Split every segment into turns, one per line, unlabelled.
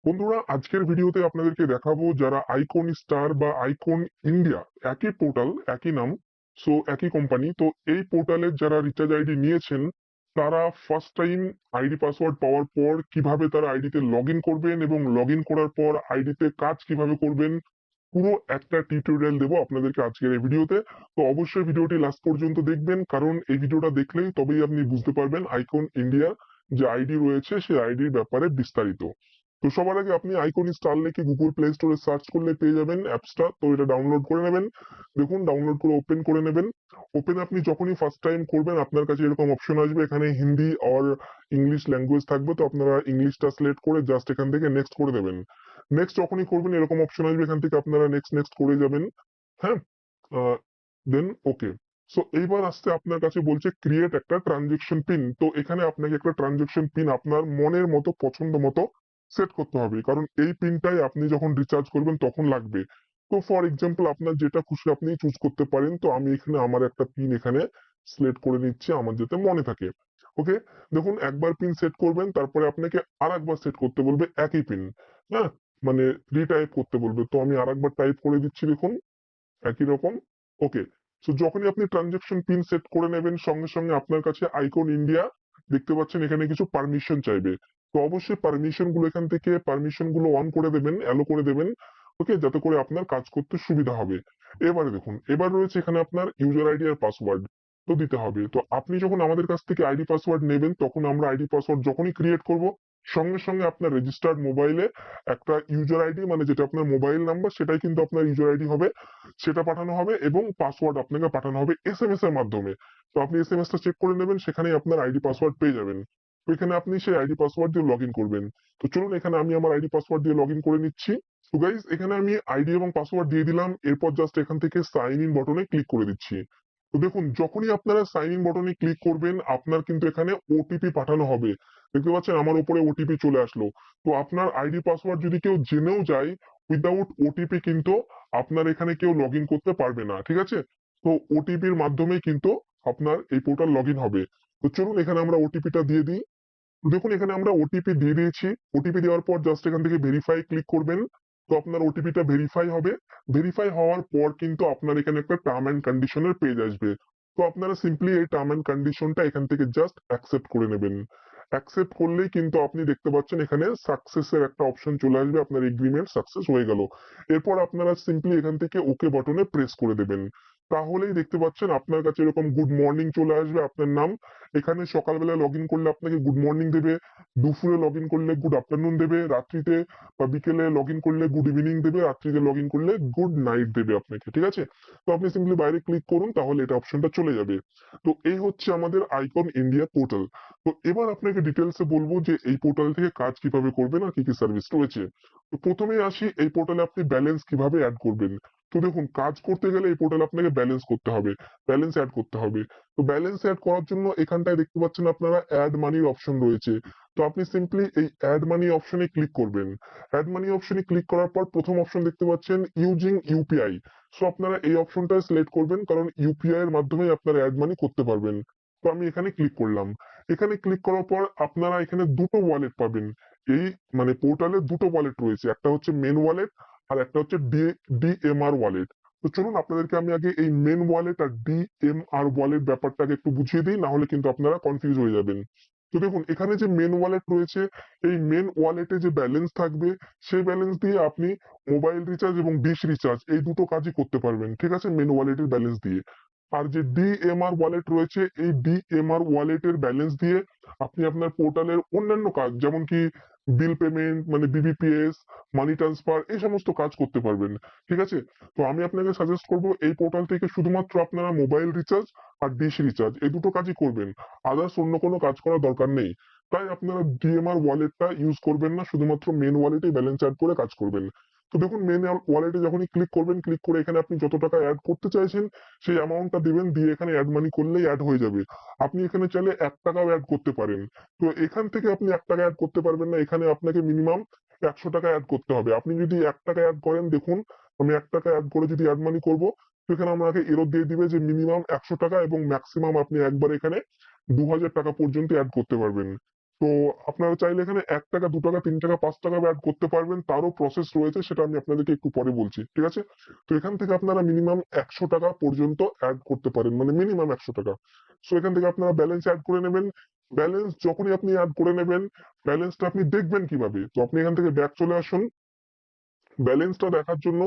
বন্ধুরা, আজকের ভিডিওতে আপনাদেরকে দেখাবো যারা আইকন স্টার বা আইকন ইন্ডিয়া, একই পোর্টাল, একই নাম, সো একই কোম্পানি। তো এই পোর্টালের যারা রিচার্জ আইডি নিয়েছেন তারা ফার্স্ট টাইম আইডি পাসওয়ার্ড পাওয়ার পর কিভাবে তারা আইডিতে লগ ইন করবেন এবং লগ ইন করার পর আইডিতে কাজ কিভাবে করবেন, পুরো একটা টিউটোরিয়াল দেবো আপনাদেরকে আজকের এই ভিডিওতে। তো অবশ্যই ভিডিওটি লাস্ট পর্যন্ত দেখবেন, কারণ এই ভিডিওটা দেখলেই তবেই আপনি বুঝতে পারবেন আইকন ইন্ডিয়া যে আইডি রয়েছে সেই আইডির ব্যাপারে বিস্তারিত। তো সবার আগে আপনি আইকন স্টার লিখে গুগল প্লে স্টোরে সার্চ করলে পেয়ে যাবেন অ্যাপসটা। তো এটা ডাউনলোড করে নেবেন। দেখুন, ডাউনলোড করে ওপেন করে নেবেন। ওপেন আপনি যখনই ফার্স্ট টাইম করবেন আপনার কাছে এরকম অপশন আসবে, এখানে হিন্দি আর ইংলিশ ল্যাঙ্গুয়েজ থাকবে। তো আপনারা ইংলিশটা সিলেক্ট করে জাস্ট এখান থেকে নেক্সট করে দেবেন। নেক্সট যখনই করবেন এরকম অপশন আসবে, এখান থেকে আপনারা নেক্সট নেক্সট করে যাবেন। হ্যাঁ, দেন ওকে। সো এইবার আসছে আপনার কাছে বলছে ক্রিয়েট একটা ট্রানজেকশন পিন। তো এখানে আপনাকে একটা ট্রানজেকশন পিন আপনার মনের মতো পছন্দ মতো সেট করতে হবে, কারণ এই পিনটাই আপনি যখন রিচার্জ করবেন তখন লাগবে। তো ফর এক্সাম্পল আপনার যেটা খুশি আপনি চুজ করতে পারেন। তো আমি এখানে আমার একটা পিন এখানে সিলেক্ট করে নিচ্ছি, আমার যাতে মনে থাকে। ওকে, দেখুন একবার পিন সেট করবেন, তারপরে আপনাকে আরেকবার সেট করতে বলবে একই পিন। হ্যাঁ, মানে রিটাইপ করতে বলবে। তো আমি আরেকবার টাইপ করে দিচ্ছি, দেখুন একই রকম। ওকে, সো যখনই আপনি ট্রানজেকশন পিন সেট করে নেবেন সঙ্গে সঙ্গে আপনার কাছে আইকন ইন্ডিয়া দেখতে পাচ্ছেন, এখানে কিছু পারমিশন চাইবে। তো অবশ্যই পারমিশন গুলো অন করে দেবেন, অ্যালো করে দেবেন। ওকে, যাতে করে আপনার কাজ করতে সুবিধা হবে। এবারে দেখুন, এবার রয়েছে এখানে আপনার ইউজার আইডি আর পাসওয়ার্ড তো দিতে হবে। তো আপনি যখন আমাদের কাছ থেকে আইডি পাসওয়ার্ড নেবেন তখন আমরা আইডি পাসওয়ার্ড যখনই ক্রিয়েট করব সঙ্গে সঙ্গে আপনার রেজিস্টার্ড মোবাইলে একটা ইউজার আইডি, মানে যেটা আপনার মোবাইল নাম্বার সেটাই কিন্তু আপনার ইউজার আইডি হবে, সেটা পাঠানো হবে এবং পাসওয়ার্ড আপনাকে পাঠানো হবে এসএমএস এর মাধ্যমে। তো আপনি এসএমএস টা চেক করে নেবেন, সেখানেই আপনার আইডি পাসওয়ার্ড পেয়ে যাবেন। তো এখানে আপনি সেই আইডি পাসওয়ার্ড দিয়ে লগ ইন করবেন। তো চলুন, এখানে আমি আমার আইডি পাসওয়ার্ড দিয়ে লগ ইন করে নিচ্ছি। তো গাইজ, এখানে আমি আইডি এবং পাসওয়ার্ড দিয়ে দিলাম। এরপর জাস্ট এখান থেকে সাইন ইন বটনে ক্লিক করে দিচ্ছি। তো দেখুন, যখনই আপনারা সাইন ইন বটনে ক্লিক করবেন আপনার কিন্তু এখানে ওটিপি পাঠানো হবে। দেখতে পাচ্ছেন আমার উপরে ওটিপি চলে আসলো। তো আপনার আইডি পাসওয়ার্ড যদি কেউ জেনেও যায়, উইদাউট ওটিপি কিন্তু আপনার এখানে কেউ লগ ইন করতে পারবে না, ঠিক আছে? তো ওটিপির মাধ্যমে কিন্তু আপনার এই পোর্টাল লগ ইন হবে। তো চলুন এখানে আমরা ওটিপিটা দিয়ে দিই। দেখুন, এখানে আমরা ওটিপি দিয়ে দিয়েছি। ওটিপি দেওয়ার পর জাস্ট এখান থেকে ভেরিফাই ক্লিক করবেন। তো আপনার ওটিপিটা ভেরিফাই হবে। ভেরিফাই হওয়ার পর কিন্তু আপনার এখানে একটা টার্ম এন্ড কন্ডিশনের পেজ আসবে। তো আপনারা সিম্পলি এই টার্ম এন্ড কন্ডিশনটা এখান থেকে জাস্ট অ্যাকসেপ্ট করে নেবেন। অ্যাকসেপ্ট করলেই কিন্তু আপনি দেখতে পাচ্ছেন এখানে সাকসেস এর একটা অপশন চলে আসবে, আপনার এগ্রিমেন্ট সাকসেস হয়ে গেল। এরপর আপনারা সিম্পলি এখান থেকে ওকে বাটনে প্রেস করে দেবেন। তাহলেই দেখতে পাচ্ছেন আপনার কাছে এরকম গুড মর্নিং চলে আসবে আপনার নাম। এখানে সকালবেলা লগ ইন করলে আপনাকে গুড মর্নিং দেবে, দুপুরে লগ ইন করলে গুড আফটারনুন দেবে, রাত্রিতে বা বিকেলে লগ ইন করলে গুড ইভিনিং দেবে, রাত্রিতে লগ ইন করলে গুড নাইট দেবে আপনাকে, ঠিক আছে? তো আপনি সিম্পলি বাইরে ক্লিক করুন, তাহলে এটা অপশনটা চলে যাবে। তো এই হচ্ছে আমাদের আইকন ইন্ডিয়া পোর্টাল। তো এবার আপনাকে ডিটেলসে বলবো যে এই পোর্টাল থেকে কাজ কিভাবে করবেন আর কি কি সার্ভিস রয়েছে। তো প্রথমে আসি, এই পোর্টালে আপনি ব্যালেন্স কিভাবে অ্যাড করবেন। তো দেখুন, কাজ করতে গেলে এই পোর্টালে আপনাকে ব্যালেন্স করতে হবে, ব্যালেন্স অ্যাড করতে হবে। তো ব্যালেন্স অ্যাড করার জন্য এখানটায় দেখতে পাচ্ছেন আপনারা অ্যাড মানির অপশন রয়েছে। তো আপনি সিম্পলি এই অ্যাড মানি অপশনে ক্লিক করবেন। অ্যাড মানি অপশনে ক্লিক করার পর প্রথম অপশন দেখতে পাচ্ছেন ইউজিং ইউপিআই। সো আপনারা এই অপশনটা সিলেক্ট করবেন, কারণ ইউপিআই এর মাধ্যমে আপনারা অ্যাড মানি করতে পারবেন। তো আমি এখানে ক্লিক করলাম। এখানে ক্লিক করার পর আপনারা এখানে দুটো ওয়ালেট পাবেন। এই মানে পোর্টালে দুটো ওয়ালেট রয়েছে, একটা হচ্ছে মেন ওয়ালেট আর একটা হচ্ছে ডিএমআর ওয়ালেট। তো চলুন আপনাদেরকে আমি আগে এই মেন ওয়ালেট আর ডিএমআর ওয়ালেট ব্যাপারটাকে একটু বুঝিয়ে দিই, না হলে কিন্তু আপনারা কনফিউজ হয়ে যাবেন। তো দেখুন, এখানে যে মেন ওয়ালেট রয়েছে, এই মেন ওয়ালেটে যে ব্যালেন্স থাকবে সেই ব্যালেন্স দিয়ে আপনি মোবাইল রিচার্জ এবং ডিশ রিচার্জ এই দুটো কাজই করতে পারবেন, ঠিক আছে, মেন ওয়ালেটের ব্যালেন্স দিয়ে। আর যে ডিএমআর ওয়ালেট রয়েছে, এই ডিএমআর ওয়ালেটের ব্যালেন্স দিয়ে আপনি আপনার পোর্টালের অন্যান্য কাজ, যেমন কি বিল পেমেন্ট, মানে বিবিপিএস, মানি ট্রান্সফার, এই সমস্ত কাজ করতে পারবেন, ঠিক আছে? তো আমি আপনাকে সাজেস্ট করব এই পোর্টাল থেকে শুধুমাত্র আপনারা মোবাইল রিচার্জ আর ডিশ রিচার্জ এই দুটো কাজই করবেন। আদার্স অন্য কোনো কাজ করার দরকার নেই। তাই আপনারা ডিএমআর ওয়ালেটটা ইউজ করবেন না, শুধুমাত্র মেন ওয়ালেটে ব্যালেন্স অ্যাড করে কাজ করবেন। তো দেখুন, মেন ওয়ালেটে যখনই ক্লিক করবেন, ক্লিক করে এখানে আপনি যত টাকা অ্যাড করতে চাইছেন সেই অ্যামাউন্টটা দিবেন, দিয়ে এখানে অ্যাড মানি করলেই অ্যাড হয়ে যাবে। আপনি এখানে চাইলে ১ টাকাও অ্যাড করতে পারেন। তো এখান থেকে আপনি ১ টাকা অ্যাড করতে পারবেন না, এখানে আপনাকে মিনিমাম ১০০ টাকা অ্যাড করতে হবে। আপনি যদি ১ টাকা অ্যাড করেন, দেখুন আমি ১ টাকা অ্যাড করে যদি অ্যাড মানি করব, তো এখানে আমাকে এরর দিয়ে দিবে যে মিনিমাম ১০০ টাকা এবং ম্যাক্সিমাম আপনি একবার এখানে ২০০০ টাকা পর্যন্ত অ্যাড করতে পারবেন। তো আপনারা চাইলে এখানে ৳১, ৳২, ৳৩, ৳৫ অ্যাড করতে পারবেন। তারও প্রসেস রয়েছে, সেটা আমি আপনাদেরকে একটু পরে বলছি। ঠিক আছে? তো এখান থেকে আপনারা মিনিমাম ৳১০০ পর্যন্ত অ্যাড করতে পারেন। মানে মিনিমাম ৳১০০। সো এখান থেকে আপনারা ব্যালেন্স এড করে নেবেন। ব্যালেন্স যখনই আপনি এড করে নেবেন, ব্যালেন্সটা আপনি দেখবেন কিভাবে? তো আপনি এখান থেকে ব্যাক চলে আসুন। ব্যালেন্সটা দেখার জন্য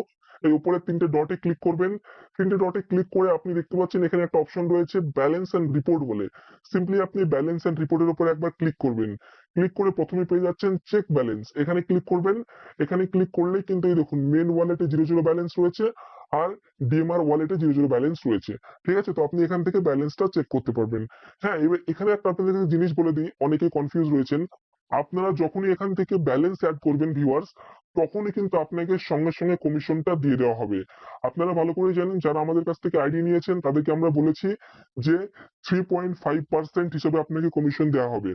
এই উপরের ৩ টে ডটে ক্লিক করবেন। ৩ টে ডটে ক্লিক করে আপনি দেখতে পাচ্ছেন এখানে একটা অপশন রয়েছে ব্যালেন্স অ্যান্ড রিপোর্ট বলে। সিম্পলি আপনি ব্যালেন্স অ্যান্ড রিপোর্টের উপর একবার ক্লিক করবেন। ক্লিক করে ১ম এ পেয়ে যাচ্ছেন চেক ব্যালেন্স। এখানে ক্লিক করবেন। এখানে ক্লিক করলেই কিন্তু এই দেখুন মেইন ওয়ালেটে ০০ ব্যালেন্স রয়েছে আর ডিএমআর ওয়ালেটে ০০ ব্যালেন্স রয়েছে। ঠিক আছে? তো আপনি এখান থেকে ব্যালেন্সটা চেক করতে পারবেন। হ্যাঁ, এবার এখানে একটা আপনাদেরকে জিনিস বলে দিই, অনেকেই কনফিউজ রয়েছেন। আপনারা যখনই এখান থেকে ব্যালেন্স এড করবেন ভিউয়ার্স, তখনই কিন্তু আপনাকে সঙ্গে কমিশনটা দিয়ে দেওয়া হবে। আপনারা ভালো করে জানেন, যারা আমাদের কাছ থেকে আইডি নিয়েছেন তাদেরকে আমরা বলেছি যে 3.5% হিসেবে আপনাকে কমিশন দেওয়া হবে।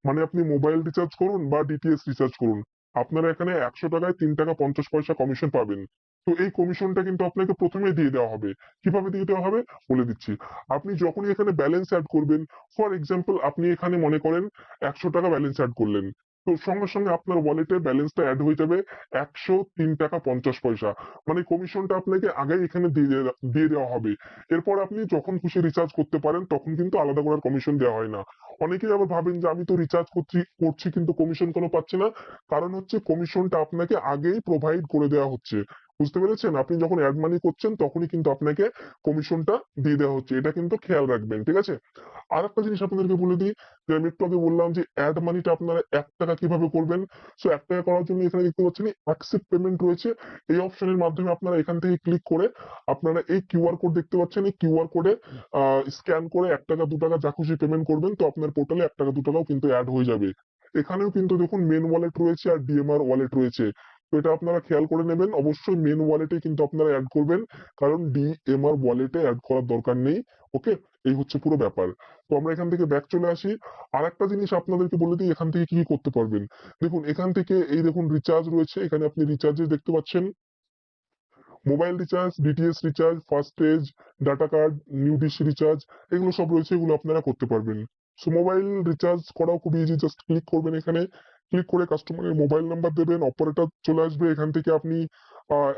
মানে আপনি মোবাইল রিচার্জ করুন বা ডিটিএইচ রিচার্জ করুন। আপনারা এখানে ৳১০০ য় ৳৩.৫০ কমিশন পাবেন। তো এই কমিশনটা কিন্তু আপনাকে ১ম এই দিয়ে দেওয়া হবে। কিভাবে দিয়ে দেওয়া হবে? বলে দিচ্ছি। আপনি যখনই এখানে ব্যালেন্স এড করবেন, ফর এক্সাম্পল আপনি এখানে মনে করেন ৳১০০ ব্যালেন্স এড করলেন। তো সঙ্গে আপনার ওয়ালেটে ব্যালেন্সটা এড হয়ে যাবে ৳১০৩.৫০। মানে কমিশনটা আপনাকে আগেই এখানে দিয়ে দেওয়া হবে। এরপর আপনি যখন খুশি রিচার্জ করতে পারেন, তখন কিন্তু আলাদা করে আর কমিশন দেওয়া হয় না। অনেকেই আবার ভাবেন যে আমি তো রিচার্জ করছি কিন্তু কমিশন কেন পাচ্ছি না? কারণ হচ্ছে কমিশনটা আপনাকে আগেই প্রোভাইড করে দেওয়া হচ্ছে। বুঝতে পেরেছেন? আপনি যখন এড মানি করছেন তখনই কিন্তু আপনাকে কমিশনটা দিয়ে দেওয়া হচ্ছে। এটা কিন্তু খেয়াল রাখবেন। ঠিক আছে? আরেকটা জিনিস আপনাদেরকে বলে দিই, যে আমি একটু আগে বললাম যে এড মানিটা আপনারা ৳১ কিভাবে করবেন? সো ৳১ করার জন্য এখানে দেখতে পাচ্ছেন অ্যাকসেপ্ট পেমেন্ট রয়েছে। এই অপশনের মাধ্যমে আপনারা এখান থেকে ক্লিক করে আপনারা এই কিউআর কোড দেখতে পাচ্ছেন। এই কিউআর কোডে আ স্ক্যান করে ৳১, ৳২ যা খুশি পেমেন্ট করবেন। তো আপনার পোর্টালে ৳১, ৳২ কিন্তু এড হয়ে যাবে। এখানেও কিন্তু দেখুন মেইন ওয়ালেট রয়েছে আর ডিএমআর ওয়ালেট রয়েছে। তো এটা আপনারা খেয়াল করে নেবেন। অবশ্যই মেইন ওয়ালেটে কিন্তু আপনারা এড করবেন। কারণ ডিএমআর ওয়ালেটে এড করার দরকার নেই। ওকে? এই হচ্ছে পুরো ব্যাপার। তো আমরা এখান থেকে ব্যাক চলে আসি। আরেকটা জিনিস আপনাদেরকে বলে দিই এখান থেকে কি করতে পারবেন। দেখুন এখান থেকে এই দেখুন রিচার্জ রয়েছে। এখানে আপনি রিচার্জেস দেখতে পাচ্ছেন। Mobile recharge, DTH recharge, FASTag, data card, new dish recharge এগুলো সব রয়েছে, এগুলো আপনারা করতে পারবেন। সো মোবাইল রিচার্জ করাও খুব ইজি। জাস্ট ক্লিক করবেন এখানে। ক্লিক করে কাস্টমারের মোবাইল নাম্বার দেবেন, অপারেটর চলে আসবে। এখান থেকে আপনি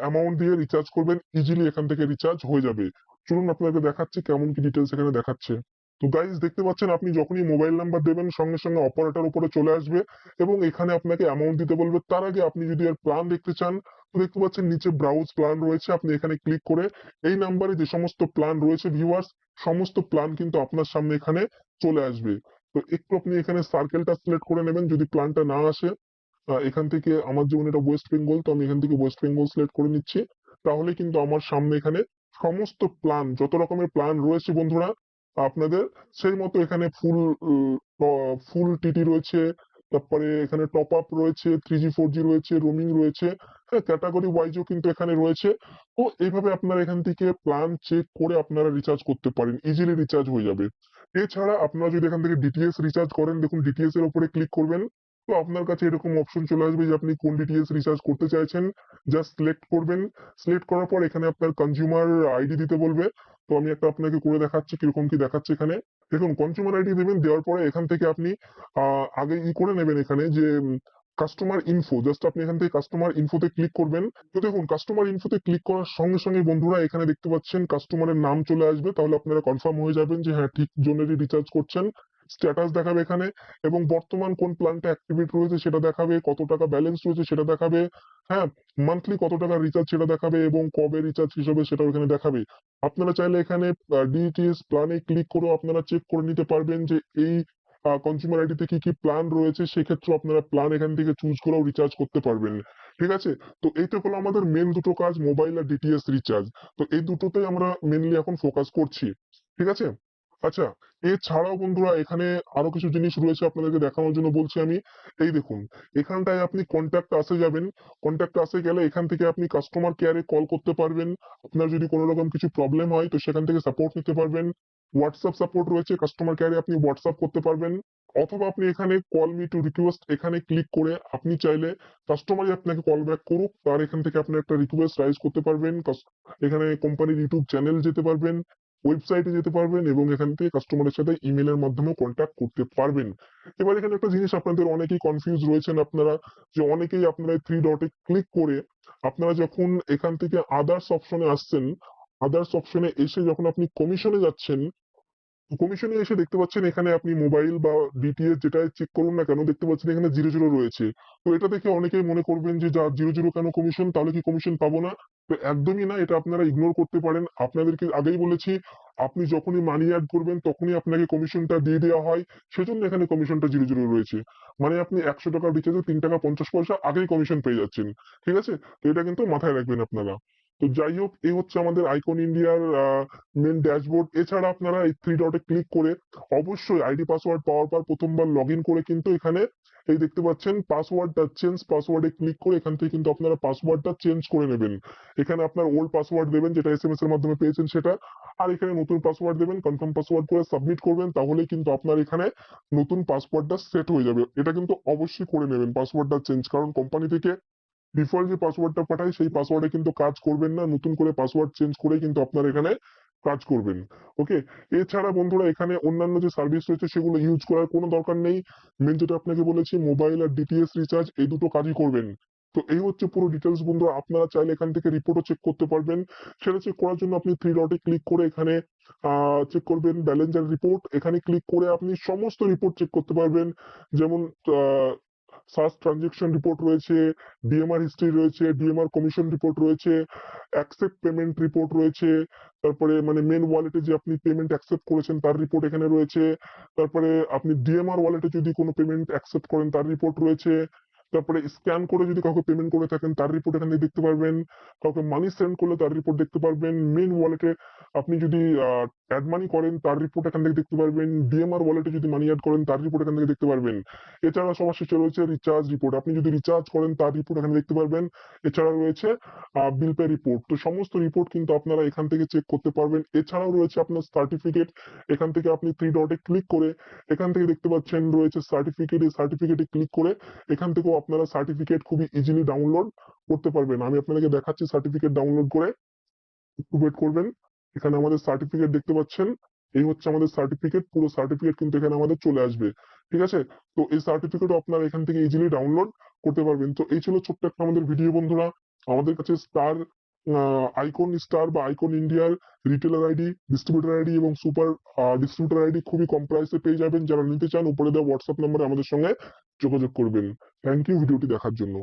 অ্যামাউন্ট দিয়ে রিচার্জ করবেন। ইজিলি এখান থেকে রিচার্জ হয়ে যাবে। চলুন আপনাকে দেখাচ্ছি কেমন কি ডিটেইলস এখানে দেখাচ্ছে। তো গাইস দেখতে পাচ্ছেন আপনি যখনই মোবাইল নাম্বার দেবেন সঙ্গে অপারেটর উপরে চলে আসবে এবং এখানে আপনাকে অ্যামাউন্ট দিতে বলবে। তার আগে আপনি যদি এর প্ল্যান দেখতে চান, তো দেখতে পাচ্ছেন নিচে ব্রাউজ প্ল্যান রয়েছে। আপনি এখানে ক্লিক করে এই নাম্বারে যে সমস্ত প্ল্যান রয়েছে ভিউয়ার্স, সমস্ত প্ল্যান কিন্তু আপনার সামনে এখানে চলে আসবে। তো একটু আপনি এখানে সার্কেলটা সিলেক্ট করে নেবেন যদি প্ল্যানটা না আসে। এখান থেকে আমার যেমন এটা ওয়েস্ট বেঙ্গল, তো আমি এখান থেকে ওয়েস্ট বেঙ্গল সিলেক্ট করে নিচ্ছি। তাহলে কিন্তু আমার সামনে এখানে সমস্ত প্ল্যান, যত রকমের প্ল্যান রয়েছে বন্ধুরা আপনাদের, সেই মতো এখানে ফুল টিটি রয়েছে, তারপরে এখানে টপ আপ রয়েছে, 3G 4G রয়েছে, রোমিং রয়েছে, হ্যাঁ, ক্যাটেগরি ওয়াইজও কিন্তু এখানে রয়েছে। তো এইভাবে আপনারা এখান থেকে প্ল্যান চেক করে আপনারা রিচার্জ করতে পারেন। ইজিলি রিচার্জ হয়ে যাবে। এছাড়া আপনারা যদি এখান থেকে ডিটিএইচ রিচার্জ করেন, দেখুন ডিটিএইচ এর উপরে ক্লিক করবেন। তো আপনার কাছে এরকম অপশন চলে আসবে যে আপনি কোন ডিটিএইচ রিচার্জ করতে চাইছেন। জাস্ট সিলেক্ট করবেন। সিলেক্ট করার পর এখানে আপনার কনজিউমার আইডি দিতে বলবে। তো আমি একটা আপনাকে করে দেখাচ্ছি কিরকম কি দেখাচ্ছে এখানে। দেখুন কনজিউমার আইডি দিবেন, দেওয়ার পরে এখান থেকে আপনি আগে করে নেবেন এখানে যে কাস্টমার ইনফো, জাস্ট আপনি এখান থেকে কাস্টমার ইনফোতে ক্লিক করবেন। তো দেখুন কাস্টমার ইনফোতে ক্লিক করার সঙ্গে বন্ধুরা এখানে দেখতে পাচ্ছেন কাস্টমারের নাম চলে আসবে। তাহলে আপনারা কনফার্ম হয়ে যাবেন যে হ্যাঁ, ঠিক জনেরই রিচার্জ করছেন। স্ট্যাটাস দেখাবে এখানে এবং বর্তমান কোন প্ল্যানটা অ্যাক্টিভেট রয়েছে সেটা দেখাবে, কত টাকা ব্যালেন্স রয়েছে সেটা দেখাবে, হ্যাঁ, মান্থলি কত টাকা রিচার্জ সেটা দেখাবে এবং কবে রিচার্জ হিসেবে সেটাও এখানে দেখাবে। আপনারা চাইলে এখানে ডিটিএইচ প্ল্যানে ক্লিক করেও আপনারা চেক করে নিতে পারবেন যে এই কনজিউমার আইডিতে কি প্ল্যান রয়েছে। সেক্ষেত্রেও আপনারা প্ল্যান এখান থেকে চুজ করেও রিচার্জ করতে পারবেন। ঠিক আছে? তো এই তো হলো আমাদের মেইন দুটো কাজ, মোবাইল আর ডিটিএইচ রিচার্জ। তো এই দুটোতেই আমরা মেইনলি এখন ফোকাস করছি। ঠিক আছে? আচ্ছা, এছাড়াও বন্ধুরা এখানে আরো কিছু জিনিস রয়েছে আপনাদেরকে দেখানোর জন্য বলছি আমি। এই দেখুন, এখানটায় আপনি কনট্যাক্ট আস এ যাবেন। কনট্যাক্ট আস এ গেলে এখান থেকে আপনি কাস্টমার কেয়ারে কল করতে পারবেন। আপনার যদি কোন রকম কিছু প্রবলেম হয় তো সেখান থেকে সাপোর্ট নিতে পারবেন। WhatsApp সাপোর্ট রয়েছে, কাস্টমার কেয়ারে আপনি WhatsApp করতে পারবেন। অথবা আপনি এখানে কল মি টু রিকোয়েস্ট এখানে ক্লিক করে আপনি চাইলে কাস্টমারই আপনাকে কল ব্যাক করুক, তার এখান থেকে আপনি একটা রিকোয়েস্ট রাইজ করতে পারবেন। এখানে কোম্পানির ইউটিউব চ্যানেল যেতে পারবেন। ওয়েবসাইটে যেতে পারবেন এবং এখান থেকে কাস্টমারের সাথে ইমেলের মাধ্যমে কন্ট্যাক্ট করতে পারবেন। এবার এখানে একটা জিনিস আপনাদের অনেকেই কনফিউজ রয়েছেন আপনারা, যে অনেকেই আপনারা 3 ডটে ক্লিক করে আপনারা যখন এখান থেকে আদার্স অপশনে আসছেন, আদার্স অপশনে এসে যখন আপনি কমিশনে যাচ্ছেন, কমিশনে এসে দেখতে পাচ্ছেন এখানে আপনি মোবাইল বা ডিটিএইচ যেটাই চেক করুন না কেন দেখতে পাচ্ছেন এখানে 0 রয়েছে। তো এটা দেখে অনেকেই মনে করবেন যে যা 0 কেন কমিশন, তাহলে কি কমিশন পাবো না? তো একদমই না, এটা আপনারা ইগনোর করতে পারেন। আপনাদেরকে আগেই বলেছি, আপনি যখনই মানি এড করবেন তখনই আপনাকে কমিশনটা দিয়ে দেওয়া হয়। সেজন্য এখানে কমিশনটা 0 রয়েছে। মানে আপনি ৳১০০ রিচার্জে ৳৩.৫০ আগেই কমিশন পেয়ে যাচ্ছেন। ঠিক আছে? তো এটা কিন্তু মাথায় রাখবেন আপনারা। তো যাই হোক, এই হচ্ছে আমাদের আইকন ইন্ডিয়ার মেইন ড্যাশবোর্ড। এছাড়া আপনারা এই 3 ডটে ক্লিক করে অবশ্যই আইডি পাসওয়ার্ড পাওয়ার পর প্রথমবার লগইন করে কিন্তু এখানে এই দেখতে পাচ্ছেন পাসওয়ার্ডটা চেঞ্জ পাসওয়ার্ডে ক্লিক করে এখান থেকে কিন্তু আপনারা পাসওয়ার্ডটা চেঞ্জ করে নেবেন। এখানে আপনার ওল্ড পাসওয়ার্ড দেবেন যেটা এসএমএস এর মাধ্যমে পেয়েছেন সেটা। আর এখানে নতুন পাসওয়ার্ড দেবেন, কনফার্ম পাসওয়ার্ড করে সাবমিট করবেন, তাহলেই কিন্তু আপনার এখানে নতুন পাসওয়ার্ডটা সেট হয়ে যাবে। এটা কিন্তু অবশ্যই করে নেবেন পাসওয়ার্ডটা চেঞ্জ, কারণ কোম্পানি থেকে ডিফল্ট যে পাসওয়ার্ডটা পাঠায় সেই পাসওয়ার্ডে কিন্তু কাজ করবেন না। নতুন করে পাসওয়ার্ড চেঞ্জ করে কিন্তু আপনারা এখানে কাজ করবেন। ওকে? এছাড়া বন্ধুরা এখানে অন্যান্য যে সার্ভিস রয়েছে সেগুলো ইউজ করার কোনো দরকার নেই। মেইন যেটা আপনাকে বলেছি, মোবাইল আর ডিটিএইচ রিচার্জ এই দুটো কাজই করবেন। তো এই হচ্ছে পুরো ডিটেইলস বন্ধুরা। আপনারা চাইলে এখান থেকে রিপোর্টও চেক করতে পারবেন। সেটা চেক করার জন্য আপনি 3 ডটে ক্লিক করে এখানে চেক করবেন ব্যালেন্স এন্ড রিপোর্ট। এখানে ক্লিক করে আপনি সমস্ত রিপোর্ট চেক করতে পারবেন। যেমন আ সার্চ ট্রানজাকশন রিপোর্ট রয়েছে, ডিএমআর হিস্ট্রি রয়েছে, ডিএমআর কমিশন রিপোর্ট রয়েছে, অ্যাকসেপ্ট পেমেন্ট রিপোর্ট রয়েছে। তারপরে মানে মেইন ওয়ালেটে যে আপনি পেমেন্ট অ্যাকসেপ্ট করেছেন তার রিপোর্ট এখানে রয়েছে। তারপরে আপনি ডিএমআর ওয়ালেটে যদি কোনো পেমেন্ট অ্যাকসেপ্ট করেন তার রিপোর্ট রয়েছে। তারপরে স্ক্যান করে যদি কাউকে পেমেন্ট করে থাকেন তার রিপোর্ট এখান থেকে দেখতে পারবেন। কাউকে মানি সেন্ড করলে তার রিপোর্ট দেখতে পারবেন। মেইন ওয়ালেটে আপনি যদি অ্যাড মানি করেন তার রিপোর্ট এখান থেকে দেখতে পারবেন। ডিএমআর ওয়ালেটে যদি মানি এড করেন তার রিপোর্ট এখান থেকে দেখতে পারবেন। এছাড়া সবার শেষে রয়েছে রিচার্জ রিপোর্ট। আপনি যদি রিচার্জ করেন তার রিপোর্ট এখানে দেখতে পারবেন। এছাড়া রয়েছে বিল পে রিপোর্ট। তো সমস্ত রিপোর্ট কিন্তু আপনারা এখান থেকে চেক করতে পারবেন। এছাড়াও রয়েছে আপনার সার্টিফিকেট। এখান থেকে আপনি 3 ডটে ক্লিক করে এখান থেকে দেখতে পাচ্ছেন রয়েছে সার্টিফিকেট। এই সার্টিফিকেটে ক্লিক করে এখান থেকেও আপনারা সার্টিফিকেট খুবই ইজিলি ডাউনলোড করতে পারবেন। আমি আপনাদেরকে দেখাচ্ছি সার্টিফিকেট ডাউনলোড করে। একটু ওয়েট করবেন। এখানে আমাদের সার্টিফিকেট দেখতে পাচ্ছেন। এই হচ্ছে আমাদের সার্টিফিকেট। পুরো সার্টিফিকেট কিন্তু এখানে আমাদের চলে আসবে। ঠিক আছে? তো এই সার্টিফিকেটও আপনারা এখান থেকে ইজিলি ডাউনলোড করতে পারবেন। তো এই ছিল ছোট্ট একটা আমাদের ভিডিও বন্ধুরা। আমাদের কাছে স্টার আইকন স্টার বা আইকন ইন্ডিয়ার রিটেলার আইডি, ডিস্ট্রিবিউটর আইডি এবং সুপার ডিস্ট্রিবিউটর আইডি খুবই কম প্রাইসে পেয়ে যাবেন। যারা নিতে চান উপরে দেওয়া হোয়াটসঅ্যাপ নম্বরে আমাদের সঙ্গে যোগাযোগ করবেন। থ্যাংক ইউ ভিডিওটি দেখার জন্য।